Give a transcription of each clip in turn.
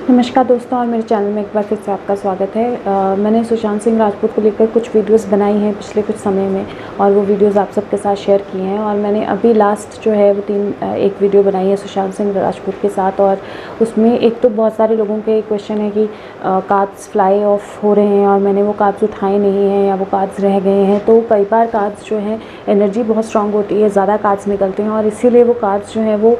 नमस्कार दोस्तों, और मेरे चैनल में एक बार फिर से आपका स्वागत है। मैंने सुशांत सिंह राजपूत को लेकर कुछ वीडियोस बनाई हैं पिछले कुछ समय में, और वो वीडियोस आप सबके साथ शेयर किए हैं। और मैंने अभी लास्ट जो है वो एक वीडियो बनाई है सुशांत सिंह राजपूत के साथ। और उसमें एक तो बहुत सारे लोगों के क्वेश्चन है कि कार्ड्स फ्लाई ऑफ हो रहे हैं और मैंने वो कार्ड्स उठाए नहीं हैं या वो कार्ड्स रह गए हैं। तो कई बार कार्ड्स जो हैं एनर्जी बहुत स्ट्रांग होती है, ज़्यादा कार्ड्स निकलते हैं और इसीलिए वो कार्ड्स जो हैं वो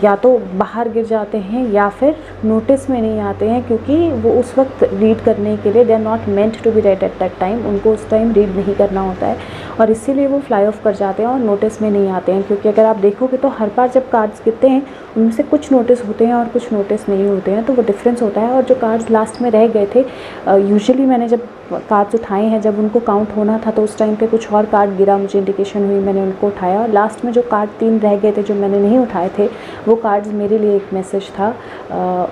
या तो बाहर गिर जाते हैं या फिर नोटिस में नहीं आते हैं, क्योंकि वो उस वक्त रीड करने के लिए they are not meant to be read at that time. उनको उस टाइम रीड नहीं करना होता है और इसीलिए वो फ्लाई ऑफ कर जाते हैं और नोटिस में नहीं आते हैं। क्योंकि अगर आप देखोगे तो हर बार जब कार्ड्स गिरते हैं उनमें से कुछ नोटिस होते हैं और कुछ नोटिस नहीं होते हैं, तो वो डिफरेंस होता है। और जो कार्ड्स लास्ट में रह गए थे, यूजुअली मैंने जब कार्ड्स उठाए हैं, जब उनको काउंट होना था तो उस टाइम पे कुछ और कार्ड गिरा, मुझे इंडिकेशन हुई, मैंने उनको उठाया। और लास्ट में जो कार्ड 3 रह गए थे जो मैंने नहीं उठाए थे, वो कार्ड्स मेरे लिए एक मैसेज था,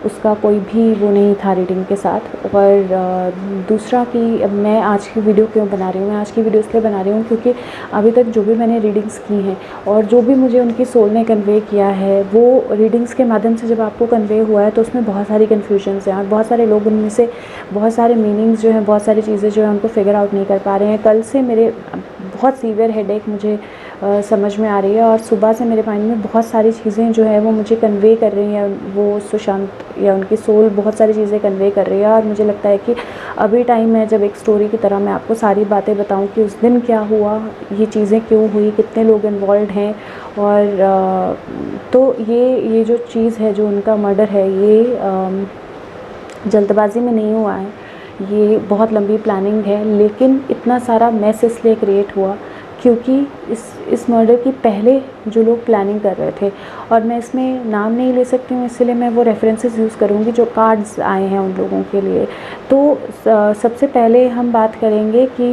उसका कोई भी वो नहीं था रीडिंग के साथ। और दूसरा कि अब मैं आज की वीडियो क्यों बना रही हूँ, मैं आज की वीडियो इसलिए बना रही हूँ क्योंकि अभी तक जो भी मैंने रीडिंग्स की हैं और जो भी मुझे उनकी सोल ने कन्वे किया है, वो रीडिंग्स के माध्यम से जब आपको कन्वे हुआ है तो उसमें बहुत सारी कन्फ्यूजन्स हैं और बहुत सारे लोग उनमें से बहुत सारे मीनिंग्स जो हैं, बहुत सारी चीज़ें जो हैं उनको फिगर आउट नहीं कर पा रहे हैं। कल से मेरे बहुत सीवियर हेडेक मुझे समझ में आ रही है और सुबह से मेरे माइंड में बहुत सारी चीज़ें जो है वो मुझे कन्वे कर रही हैं, वो सुशांत या उनकी सोल बहुत सारी चीज़ें कन्वे कर रही है। और मुझे लगता है कि अभी टाइम है जब एक स्टोरी की तरह मैं आपको सारी बातें बताऊं कि उस दिन क्या हुआ, ये चीज़ें क्यों हुई, कितने लोग इन्वॉल्व हैं। और तो ये जो चीज़ है, जो उनका मर्डर है, ये जल्दबाजी में नहीं हुआ है, ये बहुत लंबी प्लानिंग है। लेकिन इतना सारा मैस इसलिए क्रिएट हुआ क्योंकि इस मर्डर की पहले जो लोग प्लानिंग कर रहे थे, और मैं इसमें नाम नहीं ले सकती हूँ इसलिए मैं वो रेफरेंसेस यूज़ करूँगी जो कार्ड्स आए हैं उन लोगों के लिए। तो सबसे पहले हम बात करेंगे कि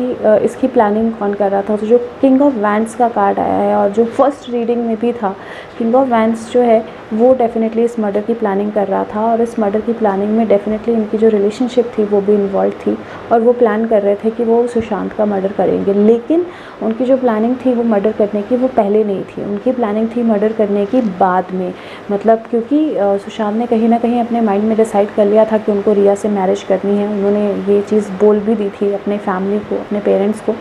इसकी प्लानिंग कौन कर रहा था। तो जो किंग ऑफ वैंड्स का कार्ड आया है और जो फर्स्ट रीडिंग में भी था, किंग ऑफ वैंड्स जो है वो डेफिनेटली इस मर्डर की प्लानिंग कर रहा था। और इस मर्डर की प्लानिंग में डेफिनेटली इनकी जो रिलेशनशिप थी वो भी इन्वॉल्व थी और वो प्लान कर रहे थे कि वो सुशांत का मर्डर करेंगे। लेकिन उनकी जो प्लानिंग थी वो मर्डर करने की वो पहले नहीं थी, उनकी प्लानिंग थी मर्डर करने की बाद में। मतलब क्योंकि सुशांत ने कहीं ना कहीं अपने माइंड में डिसाइड कर लिया था कि उनको रिया से मैरिज करनी है। उन्होंने ये चीज़ बोल भी दी थी अपने फैमिली को, अपने पेरेंट्स को।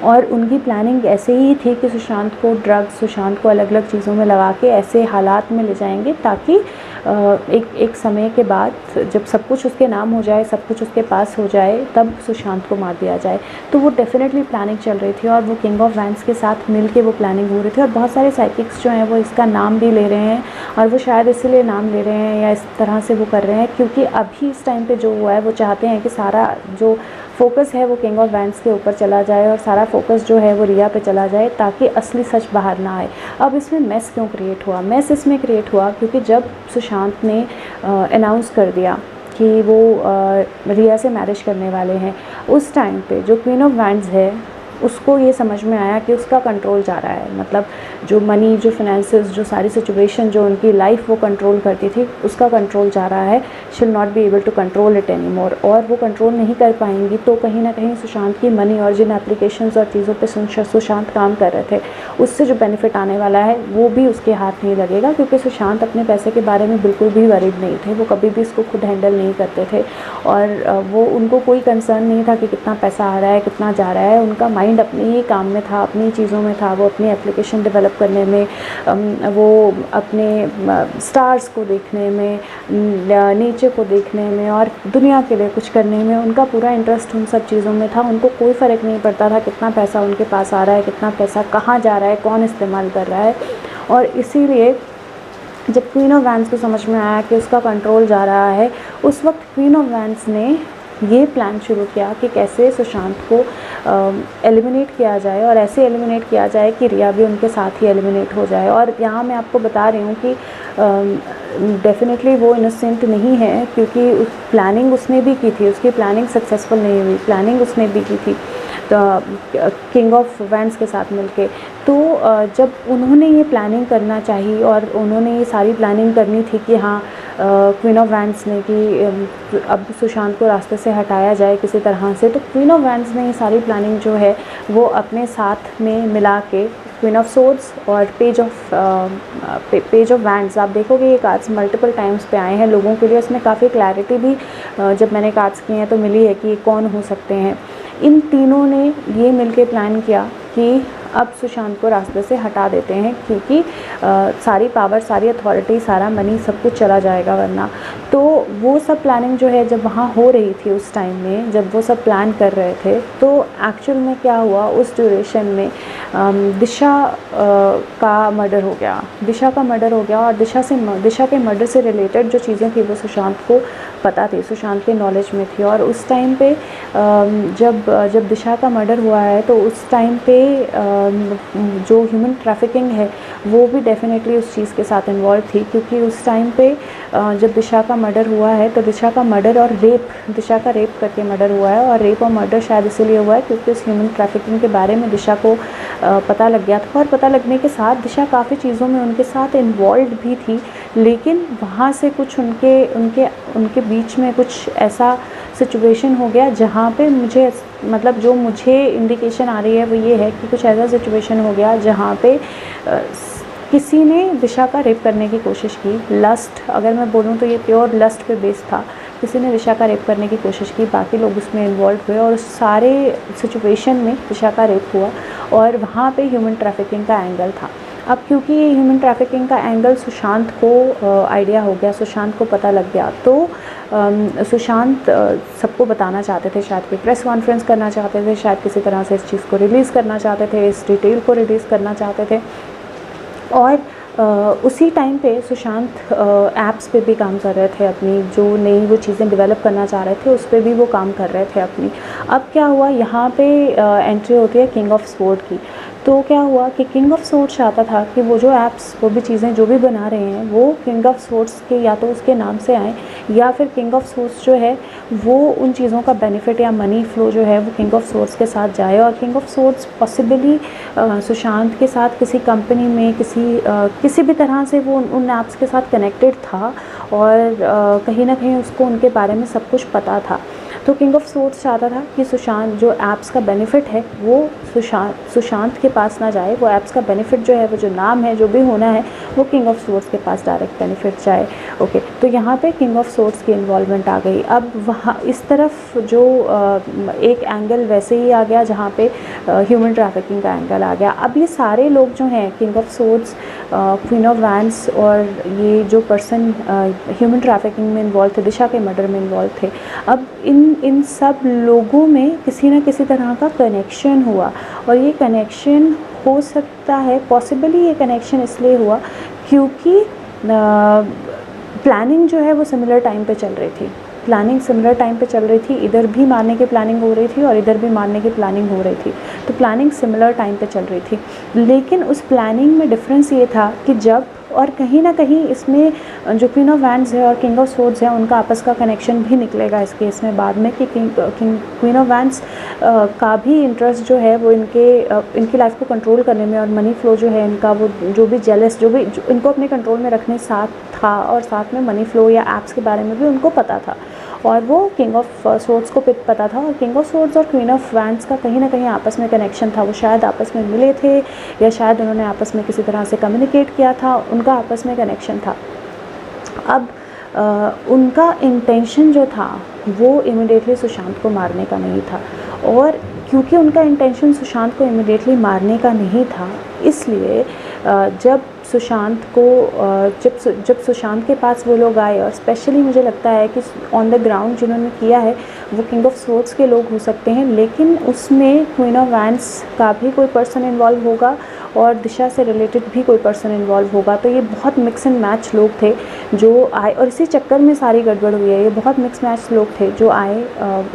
और उनकी प्लानिंग ऐसे ही थी कि सुशांत को ड्रग्स, सुशांत को अलग अलग चीज़ों में लगा के ऐसे हालात में ले जाएंगे ताकि एक समय के बाद जब सब कुछ उसके नाम हो जाए, सब कुछ उसके पास हो जाए, तब सुशांत को मार दिया जाए। तो वो डेफिनेटली प्लानिंग चल रही थी और वो किंग ऑफ वैंड्स के साथ मिल के वो प्लानिंग हो रही थी। और बहुत सारे साइकिक्स जो हैं वो इसका नाम भी ले रहे हैं, और वो शायद इसीलिए नाम ले रहे हैं या इस तरह से वो कर रहे हैं क्योंकि अभी इस टाइम पे जो हुआ है वो चाहते हैं कि सारा जो फोकस है वो किंग ऑफ वैंड्स के ऊपर चला जाए और सारा फोकस जो है वो रिया पे चला जाए ताकि असली सच बाहर ना आए। अब इसमें मैस क्यों क्रिएट हुआ? मैस इसमें क्रिएट हुआ क्योंकि जब सुशांत ने अनाउंस कर दिया कि वो रिया से मैरिज करने वाले हैं, उस टाइम पे जो क्वीन ऑफ वैंड्स है उसको ये समझ में आया कि उसका कंट्रोल जा रहा है। मतलब जो मनी, जो फाइनेंसेस, जो सारी सिचुएशन, जो उनकी लाइफ वो कंट्रोल करती थी, उसका कंट्रोल जा रहा है। She will not be able to control it any more. और वो कंट्रोल नहीं कर पाएंगी तो कहीं ना कहीं सुशांत की मनी और जिन एप्लीकेशंस और चीज़ों पे सुशांत काम कर रहे थे, उससे जो बेनिफिट आने वाला है वो भी उसके हाथ नहीं लगेगा। क्योंकि सुशांत अपने पैसे के बारे में बिल्कुल भी वरीड नहीं थे, वो कभी भी इसको खुद हैंडल नहीं करते थे और वो उनको कोई कंसर्न नहीं था कि कितना पैसा आ रहा है, कितना जा रहा है। उनका माइंड अपने ही काम में था, अपनी चीज़ों में था, वो अपनी एप्लीकेशन डेवलप करने में, वो अपने स्टार्स को देखने में, नेचर को देखने में और दुनिया के लिए कुछ करने में उनका पूरा इंटरेस्ट उन सब चीज़ों में था। उनको कोई फ़र्क नहीं पड़ता था कितना पैसा उनके पास आ रहा है, कितना पैसा कहाँ जा रहा है, कौन इस्तेमाल कर रहा है। और इसीलिए जब क्वीन ऑफ वैंड्स को समझ में आया कि उसका कंट्रोल जा रहा है, उस वक्त क्वीन ऑफ वैंड्स ने ये प्लान शुरू किया कि कैसे सुशांत को एलिमिनेट किया जाए और ऐसे एलिमिनेट किया जाए कि रिया भी उनके साथ ही एलिमिनेट हो जाए। और यहाँ मैं आपको बता रही हूँ कि डेफिनेटली वो इनोसेंट नहीं है क्योंकि उस प्लानिंग उसने भी की थी, उसकी प्लानिंग सक्सेसफुल नहीं हुई, प्लानिंग उसने भी की थी तो किंग ऑफ वैंड्स के साथ मिलके। तो जब उन्होंने ये प्लानिंग करना चाहिए और उन्होंने ये सारी प्लानिंग करनी थी कि हाँ क्वीन ऑफ वैंड्स ने कि अब सुशांत को रास्ते से हटाया जाए किसी तरह से, तो क्वीन ऑफ वैंड्स ने ये सारी प्लानिंग जो है वो अपने साथ में मिला के क्वीन ऑफ सोर्ड्स और पेज ऑफ वैंड्स। आप देखोगे ये कार्ड्स मल्टीपल टाइम्स पे आए हैं लोगों के लिए, उसमें काफ़ी क्लैरिटी भी जब मैंने कार्ड्स किए हैं तो मिली है कि ये कौन हो सकते हैं। इन तीनों ने ये मिलके प्लान किया कि अब सुशांत को रास्ते से हटा देते हैं, क्योंकि सारी पावर, सारी अथॉरिटी, सारा मनी सब कुछ चला जाएगा वरना। तो वो सब प्लानिंग जो है जब वहाँ हो रही थी उस टाइम में, जब वो सब प्लान कर रहे थे, तो एक्चुअल में क्या हुआ उस ड्यूरेशन में दिशा का मर्डर हो गया। दिशा का मर्डर हो गया और दिशा के मर्डर से रिलेटेड जो चीज़ें थी वो सुशांत को पता थी, सुशांत के नॉलेज में थी। और उस टाइम पे जब दिशा का मर्डर हुआ है तो उस टाइम पे जो ह्यूमन ट्रैफिकिंग है वो भी डेफिनेटली उस चीज़ के साथ इन्वॉल्व थी, क्योंकि उस टाइम पे जब दिशा का मर्डर हुआ है तो दिशा का मर्डर और रेप, दिशा का रेप करके मर्डर हुआ है। और रेप और मर्डर शायद इसीलिए हुआ है क्योंकि उस ह्यूमन ट्रैफिकिंग के बारे में दिशा को पता लग गया था। और पता लगने के साथ दिशा काफ़ी चीज़ों में उनके साथ इन्वॉल्व भी थी, लेकिन वहाँ से कुछ उनके बीच में कुछ ऐसा सिचुएशन हो गया जहाँ पे मुझे मतलब जो मुझे इंडिकेशन आ रही है वो ये है कि कुछ ऐसा सिचुएशन हो गया जहाँ पे किसी ने दिशा का रेप करने की कोशिश की। लस्ट, अगर मैं बोलूँ तो ये प्योर लस्ट पे बेस्ड था। किसी ने दिशा का रेप करने की कोशिश की, बाकी लोग उसमें इन्वॉल्व हुए और उस सारे सिचुएशन में दिशा का रेप हुआ और वहाँ पे ह्यूमन ट्रैफिकिंग का एंगल था। अब क्योंकि ह्यूमन ट्रैफिकिंग का एंगल सुशांत को आइडिया हो गया, सुशांत को पता लग गया, तो सुशांत सबको बताना चाहते थे, शायद कोई प्रेस कॉन्फ्रेंस करना चाहते थे, शायद किसी तरह से इस चीज़ को रिलीज़ करना चाहते थे, इस डिटेल को रिलीज़ करना चाहते थे। और उसी टाइम पे सुशांत ऐप्स पे भी काम कर रहे थे, अपनी जो नई वो चीज़ें डेवलप करना चाह रहे थे उस पे भी वो काम कर रहे थे अपनी। अब क्या हुआ, यहाँ पे एंट्री होती है किंग ऑफ स्वॉर्ड की। तो क्या हुआ कि किंग ऑफ स्वॉर्ड्स चाहता था कि वो जो ऐप्स, वो भी चीज़ें जो भी बना रहे हैं वो किंग ऑफ स्वॉर्ड्स के या तो उसके नाम से आएँ, या फिर किंग ऑफ स्वॉर्ड्स जो है वो उन चीज़ों का बेनिफिट या मनी फ्लो जो है वो किंग ऑफ स्वॉर्ड्स के साथ जाए। और king of swords possibly Sushant के साथ किसी कंपनी में किसी भी तरह से वो उन ऐप्स के साथ कनेक्टेड था और कहीं ना कहीं उसको उनके बारे में सब कुछ पता था। तो किंग ऑफ स्वॉर्ड्स चाहता था कि सुशांत, जो ऐप्स का बेनिफिट है वो सुशांत के पास ना जाए, वो ऐप्स का बेनिफिट जो है, वो जो नाम है, जो भी होना है, वो किंग ऑफ स्वॉर्ड्स के पास डायरेक्ट बेनिफिट जाए। ओके, तो यहाँ पे किंग ऑफ स्वॉर्ड्स की इन्वॉल्वमेंट आ गई। अब वहाँ इस तरफ जो एक एंगल वैसे ही आ गया जहाँ पे ह्यूमन ट्रैफिकिंग का एंगल आ गया। अब ये सारे लोग जो हैं, king of swords, queen of wands और ये जो पर्सन ह्यूमन ट्रैफिकिंग में इन्वॉल्व थे, दिशा के मर्डर में इन्वॉल्व थे, अब इन सब लोगों में किसी न किसी तरह का कनेक्शन हुआ। और ये कनेक्शन हो सकता है, पॉसिबली ये कनेक्शन इसलिए हुआ क्योंकि प्लानिंग जो है वो सिमिलर टाइम पे चल रही थी। प्लानिंग सिमिलर टाइम पे चल रही थी, इधर भी मारने की प्लानिंग हो रही थी और इधर भी मारने की प्लानिंग हो रही थी। तो प्लानिंग सिमिलर टाइम पे चल रही थी, लेकिन उस प्लानिंग में डिफरेंस ये था कि जब, और कहीं ना कहीं इसमें जो क्वीन ऑफ वैंड्स है और किंग ऑफ स्वॉर्ड्स है उनका आपस का कनेक्शन भी निकलेगा इस केस में बाद में, कि क्वीन ऑफ वैंड्स का भी इंटरेस्ट जो है वो इनकी लाइफ को कंट्रोल करने में और मनी फ्लो जो है इनका, वो जो भी जेलस, जो इनको अपने कंट्रोल में रखने साथ था, और साथ में मनी फ्लो या एप्स के बारे में भी उनको पता था और वो किंग ऑफ स्वॉर्ड्स को पता था। और किंग ऑफ स्वॉर्ड्स और क्वीन ऑफ वैंड्स का कहीं ना कहीं आपस में कनेक्शन था, वो शायद आपस में मिले थे या शायद उन्होंने आपस में किसी तरह से कम्युनिकेट किया था, उनका आपस में कनेक्शन था। अब उनका इंटेंशन जो था वो इमीडिएटली सुशांत को मारने का नहीं था, और क्योंकि उनका इंटेंशन सुशांत को इमीडिएटली मारने का नहीं था, इसलिए जब सुशांत के पास वो लोग आए, और स्पेशली मुझे लगता है कि ऑन द ग्राउंड जिन्होंने किया है वो किंग ऑफ स्वॉर्ड्स के लोग हो सकते हैं, लेकिन उसमें क्वीन ऑफ वैंड्स का भी कोई पर्सन इन्वॉल्व होगा और दिशा से रिलेटेड भी कोई पर्सन इन्वॉल्व होगा। तो ये बहुत मिक्स एंड मैच लोग थे जो आए, और इसी चक्कर में सारी गड़बड़ हुई है। ये बहुत मिक्स मैच लोग थे जो आए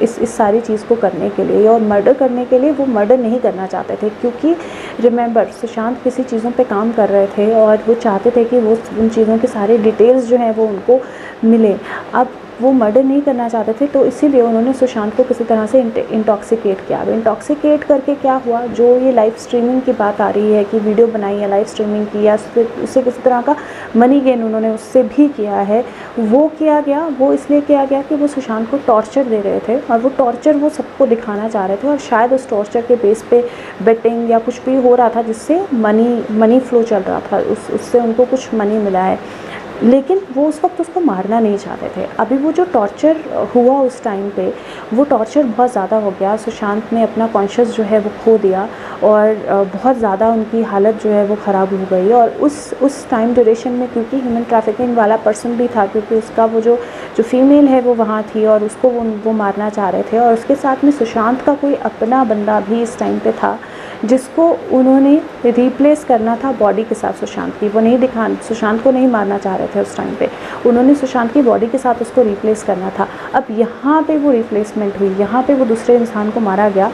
इस सारी चीज़ को करने के लिए और मर्डर करने के लिए। वो मर्डर नहीं करना चाहते थे क्योंकि रिमेंबर, सुशांत किसी चीज़ों पे काम कर रहे थे और वो चाहते थे कि वो उन चीज़ों की सारी डिटेल्स जो हैं वो उनको मिले। अब वो मर्डर नहीं करना चाहते थे, तो इसीलिए उन्होंने सुशांत को किसी तरह से इंटॉक्सिकेट किया। अब इंटॉक्सिकेट करके क्या हुआ, जो ये लाइव स्ट्रीमिंग की बात आ रही है कि वीडियो बनाई है, लाइव स्ट्रीमिंग की, या उससे किसी तरह का मनी गेन उन्होंने उससे भी किया है, वो किया गया। वो इसलिए किया गया कि वो सुशांत को टॉर्चर दे रहे थे, और वो टॉर्चर वो सबको दिखाना चाह रहे थे, और शायद उस टॉर्चर के बेस पे बेटिंग या कुछ भी हो रहा था, जिससे मनी फ्लो चल रहा था, उससे उनको कुछ मनी मिला है। लेकिन वो उस वक्त उसको मारना नहीं चाहते थे। अभी वो जो टॉर्चर हुआ उस टाइम पे, वो टॉर्चर बहुत ज़्यादा हो गया। सुशांत ने अपना कॉन्शियस जो है वो खो दिया, और बहुत ज़्यादा उनकी हालत जो है वो ख़राब हो गई। और उस टाइम ड्यूरेशन में, क्योंकि ह्यूमन ट्रैफिकिंग वाला पर्सन भी था, क्योंकि उसका वो जो फीमेल है वो वहाँ थी, और उसको वो मारना चाह रहे थे। और उसके साथ में सुशांत का कोई अपना बंदा भी इस टाइम पे था, जिसको उन्होंने रिप्लेस करना था बॉडी के साथ सुशांत की। वो नहीं सुशांत को नहीं मारना चाह रहे थे उस टाइम पे, उन्होंने सुशांत की बॉडी के साथ उसको रिप्लेस करना था। अब यहाँ पे वो रिप्लेसमेंट हुई, यहाँ पे वो दूसरे इंसान को मारा गया।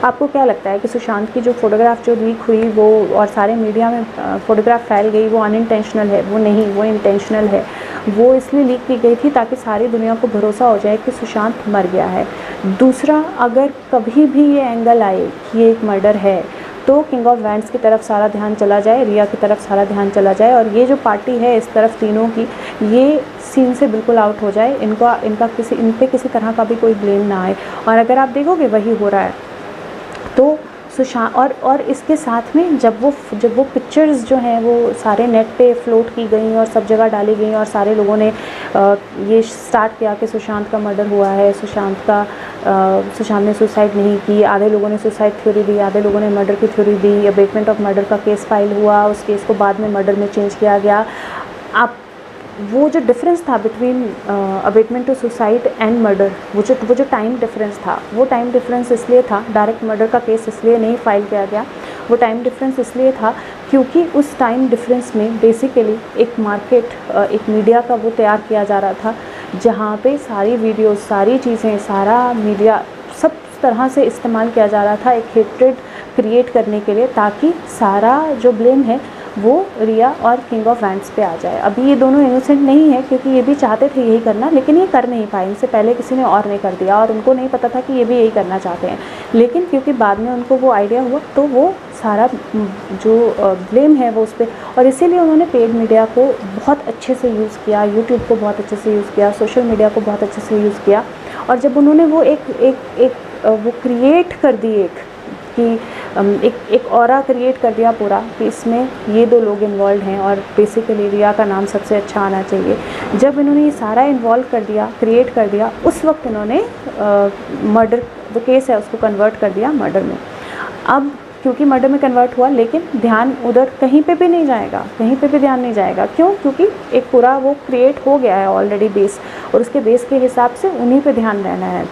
आपको क्या लगता है कि सुशांत की जो फ़ोटोग्राफ जो लीक हुई वो, और सारे मीडिया में फ़ोटोग्राफ फैल गई, वो अनइंटेंशनल है? वो नहीं, वो इंटेंशनल है। वो इसलिए लीक की गई थी ताकि सारी दुनिया को भरोसा हो जाए कि सुशांत मर गया है। दूसरा, अगर कभी भी ये एंगल आए कि ये एक मर्डर है, तो किंग ऑफ वैंड्स की तरफ सारा ध्यान चला जाए, रिया की तरफ सारा ध्यान चला जाए, और ये जो पार्टी है इस तरफ तीनों की, ये सीन से बिल्कुल आउट हो जाए। इन पे किसी तरह का भी कोई ब्लेम ना आए। और अगर आप देखोगे वही हो रहा है। तो सुशांत और इसके साथ में जब वो पिक्चर्स जो हैं वो सारे नेट पे फ्लोट की गई और सब जगह डाली गई, और सारे लोगों ने ये स्टार्ट किया कि सुशांत का मर्डर हुआ है, सुशांत ने सुसाइड नहीं की। आधे लोगों ने सुसाइड थ्योरी दी, आधे लोगों ने मर्डर की थ्योरी दी। अबेटमेंट ऑफ मर्डर का केस फाइल हुआ, उस केस को बाद में मर्डर में चेंज किया गया। आप वो जो डिफरेंस था between abetment to suicide and murder, वो जो टाइम डिफरेंस था, वो टाइम डिफरेंस इसलिए था, डायरेक्ट मर्डर का केस इसलिए नहीं फाइल किया गया, वो टाइम डिफरेंस इसलिए था क्योंकि उस टाइम डिफरेंस में बेसिकली एक मार्केट, एक मीडिया का वो तैयार किया जा रहा था, जहाँ पे सारी वीडियोस, सारी चीज़ें, सारा मीडिया सब तरह से इस्तेमाल किया जा रहा था एक हेट्रेड क्रिएट करने के लिए, ताकि सारा जो ब्लेम है वो रिया और किंग ऑफ वैंड्स पे आ जाए। अभी ये दोनों इनोसेंट नहीं है, क्योंकि ये भी चाहते थे यही करना, लेकिन ये कर नहीं पाए। इनसे पहले किसी ने और ने कर दिया, और उनको नहीं पता था कि ये भी यही करना चाहते हैं। लेकिन क्योंकि बाद में उनको वो आइडिया हुआ, तो वो सारा जो ब्लेम है वो उस पर, और इसीलिए उन्होंने पेड मीडिया को बहुत अच्छे से यूज़ किया, यूट्यूब को बहुत अच्छे से यूज़ किया, सोशल मीडिया को बहुत अच्छे से यूज़ किया। और जब उन्होंने वो वो क्रिएट कर दी, एक ऑरा क्रिएट कर दिया पूरा, कि इसमें ये दो लोग इन्वॉल्व हैं, और बेसिकली रिया का नाम सबसे अच्छा आना चाहिए। जब इन्होंने ये सारा इन्वॉल्व कर दिया, क्रिएट कर दिया, उस वक्त इन्होंने मर्डर जो केस है उसको कन्वर्ट कर दिया मर्डर में। अब क्योंकि मर्डर में कन्वर्ट हुआ, लेकिन ध्यान उधर कहीं पे भी नहीं जाएगा, कहीं पे भी ध्यान नहीं जाएगा। क्यों? क्योंकि एक पूरा वो क्रिएट हो गया है ऑलरेडी बेस, और उसके बेस के हिसाब से उन्हीं पे ध्यान रहना है।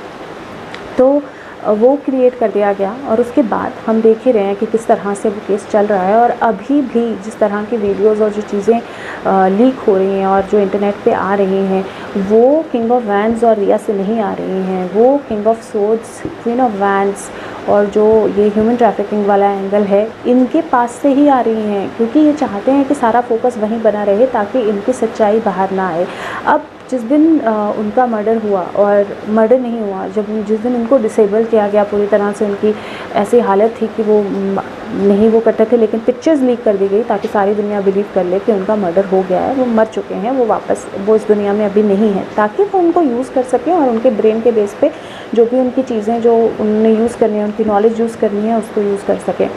तो वो क्रिएट कर दिया गया, और उसके बाद हम देख ही रहे हैं कि किस तरह से वो केस चल रहा है। और अभी भी जिस तरह की वीडियोस और जो चीज़ें लीक हो रही हैं और जो इंटरनेट पे आ रही हैं, वो किंग ऑफ वैंड्स और रिया से नहीं आ रही हैं, वो king of swords, queen of wands, और जो ये ह्यूमन ट्रैफिकिंग वाला एंगल है, इनके पास से ही आ रही हैं, क्योंकि ये चाहते हैं कि सारा फोकस वहीं बना रहे, ताकि इनकी सच्चाई बाहर ना आए। अब जिस दिन उनका मर्डर हुआ, और मर्डर नहीं हुआ, जिस दिन उनको डिसेबल किया गया पूरी तरह से, उनकी ऐसी हालत थी कि वो नहीं वो करते थे, लेकिन पिक्चर्स लीक कर दी गई ताकि सारी दुनिया बिलीव कर ले कि उनका मर्डर हो गया है, वो मर चुके हैं, वो इस दुनिया में अभी नहीं है, ताकि वो उनको यूज़ कर सकें, और उनके ब्रेन के बेस पे जो भी उनकी चीज़ें जो उन्होंने यूज़ करनी है, उनकी नॉलेज यूज़ करनी है, उसको यूज़ कर सकें।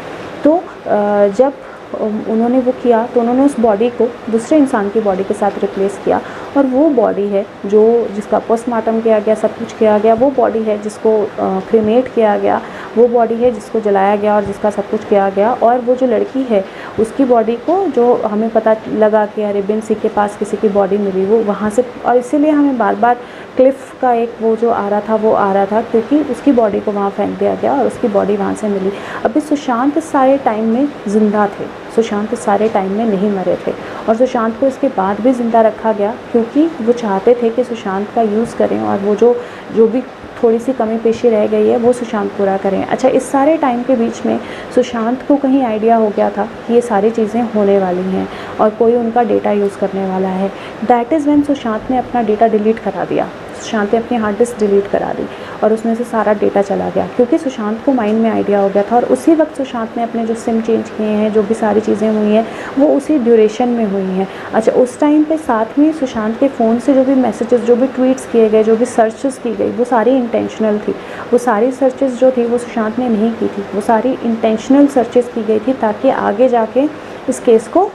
तो जब उन्होंने वो किया, तो उन्होंने उस बॉडी को दूसरे इंसान की बॉडी के साथ रिप्लेस किया, और वो बॉडी है जिसका पोस्टमार्टम किया गया, सब कुछ किया गया, वो बॉडी है जिसको क्रीमेट किया गया, वो बॉडी है जिसको जलाया गया और जिसका सब कुछ किया गया। और वो जो लड़की है उसकी बॉडी को, जो हमें पता लगा कि अरे बिन्सी के पास किसी की बॉडी मिली, वो वहाँ से, और इसीलिए हमें बार बार क्लिफ का एक वो जो आ रहा था क्योंकि उसकी बॉडी को वहाँ फेंक दिया गया और उसकी बॉडी वहाँ से मिली। अभी सुशांत इस सारे टाइम में ज़िंदा थे, सुशांत इस सारे टाइम में नहीं मरे थे, और सुशांत को इसके बाद भी ज़िंदा रखा गया क्योंकि वो चाहते थे कि सुशांत का यूज़ करें, और वो जो भी थोड़ी सी कमी पेशी रह गई है वो सुशांत पूरा करें। अच्छा, इस सारे टाइम के बीच में सुशांत को कहीं आइडिया हो गया था कि ये सारी चीज़ें होने वाली हैं और कोई उनका डेटा यूज़ करने वाला है। दैट इज़ व्हेन सुशांत ने अपना डेटा डिलीट करा दिया। सुशांत ने अपनी हार्ड डिस्क डिलीट करा दी और उसमें से सारा डेटा चला गया, क्योंकि सुशांत को माइंड में आइडिया हो गया था। और उसी वक्त सुशांत ने अपने जो सिम चेंज किए हैं, जो भी सारी चीज़ें हुई हैं वो उसी ड्यूरेशन में हुई हैं। अच्छा, उस टाइम पे साथ में सुशांत के फ़ोन से जो भी मैसेजेस, जो भी ट्वीट्स किए गए, जो भी सर्चेस की गई, वो सारी इंटेंशनल थी। वो सारी सर्चेस जो थी वो सुशांत ने नहीं की थी, वो सारी इंटेंशनल सर्चेस की गई थी ताकि आगे जाके इस केस को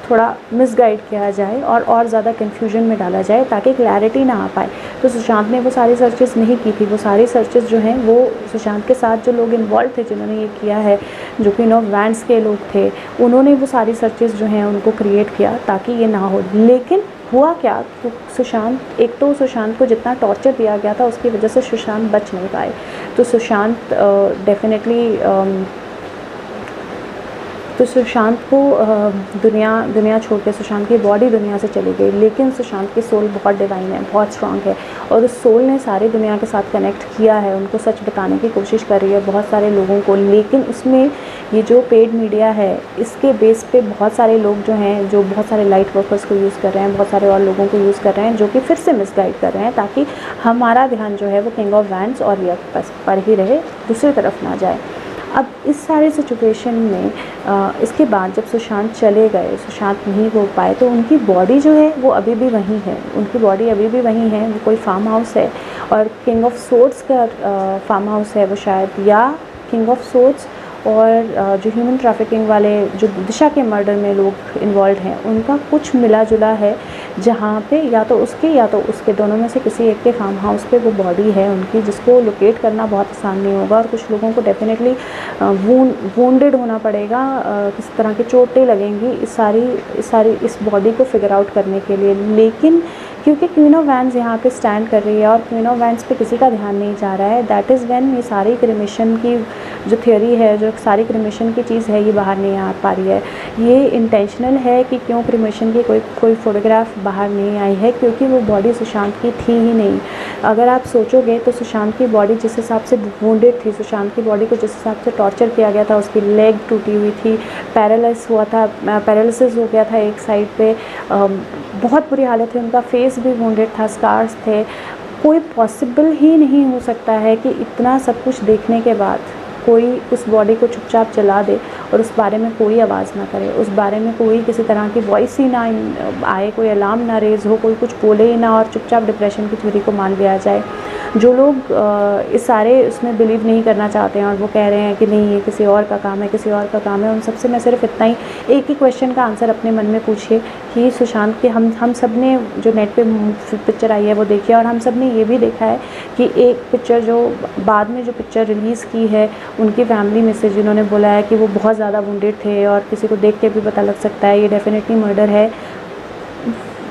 थोड़ा मिसगाइड किया जाए और ज़्यादा कन्फ्यूजन में डाला जाए ताकि क्लैरिटी ना आ पाए। तो सुशांत ने वो सारी सर्चेस नहीं की थी। वो सारी सर्चेस जो हैं वो सुशांत के साथ जो लोग इन्वॉल्व थे, जिन्होंने ये किया है, जो कि वैंस के लोग थे, उन्होंने वो सारी सर्चेस जो हैं उनको क्रिएट किया ताकि ये ना हो। लेकिन हुआ क्या, तो सुशांत, एक तो सुशांत को जितना टॉर्चर दिया गया था उसकी वजह से सुशांत बच नहीं पाए। तो सुशांत तो सुशांत को दुनिया छोड़ के सुशांत की बॉडी दुनिया से चली गई, लेकिन सुशांत की सोल बहुत डिवाइन है, बहुत स्ट्रांग है और उस सोल ने सारी दुनिया के साथ कनेक्ट किया है, उनको सच बताने की कोशिश कर रही है बहुत सारे लोगों को। लेकिन उसमें ये जो पेड मीडिया है, इसके बेस पे बहुत सारे लोग जो हैं, जो बहुत सारे लाइट वर्कर्स को यूज़ कर रहे हैं, बहुत सारे और लोगों को यूज़ कर रहे हैं, जो कि फिर से मिसगाइड कर रहे हैं ताकि हमारा ध्यान जो है वो किंग ऑफ वैंस और रिया पर ही रहे, दूसरी तरफ ना जाए। अब इस सारे सिचुएशन में इसके बाद जब सुशांत चले गए, सुशांत नहीं हो पाए, तो उनकी बॉडी जो है वो अभी भी वहीं है, उनकी बॉडी अभी भी वहीं है। वो कोई फार्म हाउस है और किंग ऑफ सोर्ड्स का फार्म हाउस है वो शायद, या किंग ऑफ सोर्ड्स और जो ह्यूमन ट्रैफिकिंग वाले, जो दिशा के मर्डर में लोग इन्वॉल्व हैं, उनका कुछ मिला जुला है, जहाँ पे या तो उसके दोनों में से किसी एक के फार्म हाउस पे वो बॉडी है उनकी, जिसको लोकेट करना बहुत आसान नहीं होगा और कुछ लोगों को डेफिनेटली वूंडेड होना पड़ेगा, किस तरह की चोटें लगेंगी इस बॉडी को फिगर आउट करने के लिए। लेकिन क्योंकि क्वीन ऑफ वैंस यहाँ पे स्टैंड कर रही है और क्वीन ऑफ वैंस पे किसी का ध्यान नहीं जा रहा है, दैट इज़ व्हेन ये सारी क्रिमेशन की जो थ्योरी है, जो सारी क्रिमेशन की चीज़ है, ये बाहर नहीं आ पा रही है। ये इंटेंशनल है कि क्यों क्रिमेशन की कोई फ़ोटोग्राफ बाहर नहीं आई है, क्योंकि वो बॉडी सुशांत की थी ही नहीं। अगर आप सोचोगे तो सुशांत की बॉडी जिस हिसाब से वुंडेड थी, सुशांत की बॉडी को जिस हिसाब से टॉर्चर किया गया था, उसकी लेग टूटी हुई थी, पैरालिसिस हो गया था एक साइड पे, बहुत बुरी हालत है, उनका फेस भी वुंडेड था, स्कार्स थे। कोई पॉसिबल ही नहीं हो सकता है कि इतना सब कुछ देखने के बाद कोई उस बॉडी को चुपचाप जला दे और उस बारे में कोई आवाज़ ना करे, उस बारे में कोई किसी तरह की वॉइस ही ना आए, कोई अलार्म ना रेज हो, कोई कुछ बोले ही ना और चुपचाप डिप्रेशन की थ्योरी को मान लिया जाए। जो लोग इस सारे उसमें बिलीव नहीं करना चाहते हैं और वो कह रहे हैं कि नहीं ये किसी और का काम है, किसी और का काम है, उन सबसे मैं सिर्फ इतना ही एक ही क्वेश्चन का आंसर अपने मन में पूछिए कि सुशांत के हम सब ने जो नेट पे पिक्चर आई है वो देखी है और हम सब ने ये भी देखा है कि एक पिक्चर जो बाद में जो पिक्चर रिलीज़ की है, उनकी फैमिली में से जिन्होंने बोला है कि वो बहुत ज़्यादा वुंडेड थे और किसी को देख के भी पता लग सकता है ये डेफिनेटली मर्डर है,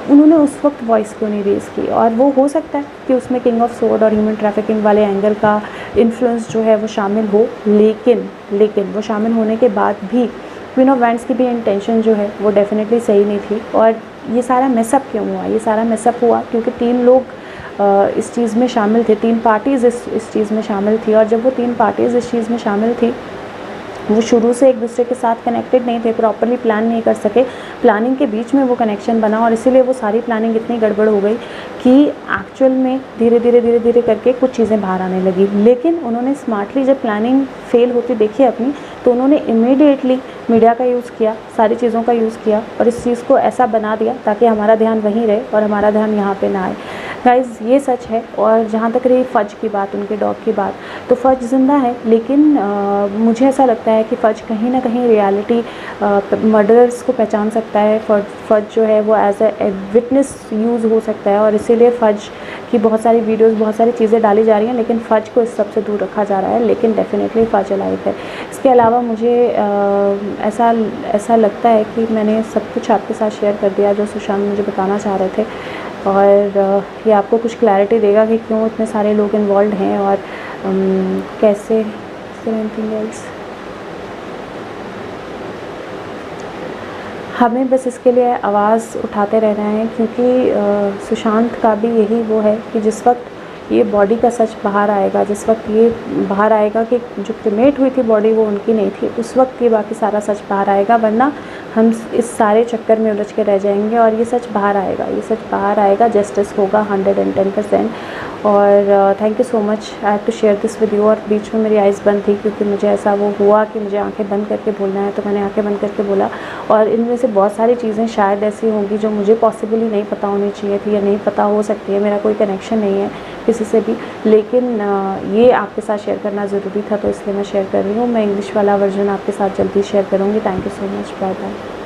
उन्होंने उस वक्त वॉइस क्यों नहीं रेज़ की। और वो हो सकता है कि उसमें किंग ऑफ सोर्ड और ह्यूमन ट्रैफिकिंग वाले एंगल का इन्फ्लुएंस जो है वो शामिल हो, लेकिन वो शामिल होने के बाद भी क्वीन ऑफ वैंड्स की भी इंटेंशन जो है वो डेफिनेटली सही नहीं थी। और ये सारा मेसअप क्यों हुआ? ये सारा मेसअप हुआ क्योंकि 3 लोग इस चीज़ में शामिल थे, 3 पार्टीज़ इस चीज़ में शामिल थी। और जब वो 3 पार्टीज़ इस चीज़ में शामिल थी, वो शुरू से एक दूसरे के साथ कनेक्टेड नहीं थे, प्रॉपरली प्लान नहीं कर सके, प्लानिंग के बीच में वो कनेक्शन बना और इसीलिए वो सारी प्लानिंग इतनी गड़बड़ हो गई कि एक्चुअल में धीरे धीरे करके कुछ चीज़ें बाहर आने लगी। लेकिन उन्होंने स्मार्टली जब प्लानिंग फेल होती देखी अपनी, तो उन्होंने इमीडिएटली मीडिया का यूज़ किया, सारी चीज़ों का यूज़ किया और इस चीज़ को ऐसा बना दिया ताकि हमारा ध्यान वहीं रहे और हमारा ध्यान यहाँ पे ना आए। गाइज़ ये सच है। और जहाँ तक रही फ़ज की बात, उनके डॉग की बात, तो फ़ज ज़िंदा है, लेकिन मुझे ऐसा लगता है कि फ़ज कहीं ना कहीं रियलिटी मर्डरर्स को पहचान सकता है। फ़ज जो है वो एज ए विटनेस यूज़ हो सकता है और इसीलिए फ़ज की बहुत सारी वीडियोस, बहुत सारी चीज़ें डाली जा रही हैं, लेकिन फ़ज को इस सब से दूर रखा जा रहा है। लेकिन डेफिनेटली फ़ज अलाइव है। इसके अलावा मुझे ऐसा लगता है कि मैंने सब कुछ आपके साथ शेयर कर दिया जो सुशांत मुझे बताना चाह रहे थे, और ये आपको कुछ क्लैरिटी देगा कि क्यों इतने सारे लोग इन्वॉल्व हैं और कैसे। Anything else? हमें बस इसके लिए आवाज़ उठाते रहना है, क्योंकि सुशांत का भी यही वो है कि जिस वक्त ये बॉडी का सच बाहर आएगा। जिस वक्त ये बाहर आएगा कि जो क्रिमेट हुई थी बॉडी वो उनकी नहीं थी, उस वक्त ये बाकी सारा सच बाहर आएगा, वरना हम इस सारे चक्कर में उलझ के रह जाएंगे और ये सच बाहर आएगा, ये सच बाहर आएगा, जस्टिस होगा 110%। और thank you so much, I have to share this with you. और बीच में मेरी आइज़ बंद थी क्योंकि मुझे ऐसा वो हुआ कि मुझे आंखें बंद करके बोलना है, तो मैंने आंखें बंद करके बोला। और इनमें से बहुत सारी चीज़ें शायद ऐसी होंगी जो मुझे पॉसिबली नहीं पता होनी चाहिए थी या नहीं पता हो सकती है, मेरा कोई कनेक्शन नहीं है किसी से भी, लेकिन ये आपके साथ शेयर करना ज़रूरी था, तो इसलिए मैं शेयर कर रही हूँ। मैं इंग्लिश वाला वर्जन आपके साथ जल्दी शेयर करूँगी। Thank you so much, bye bye.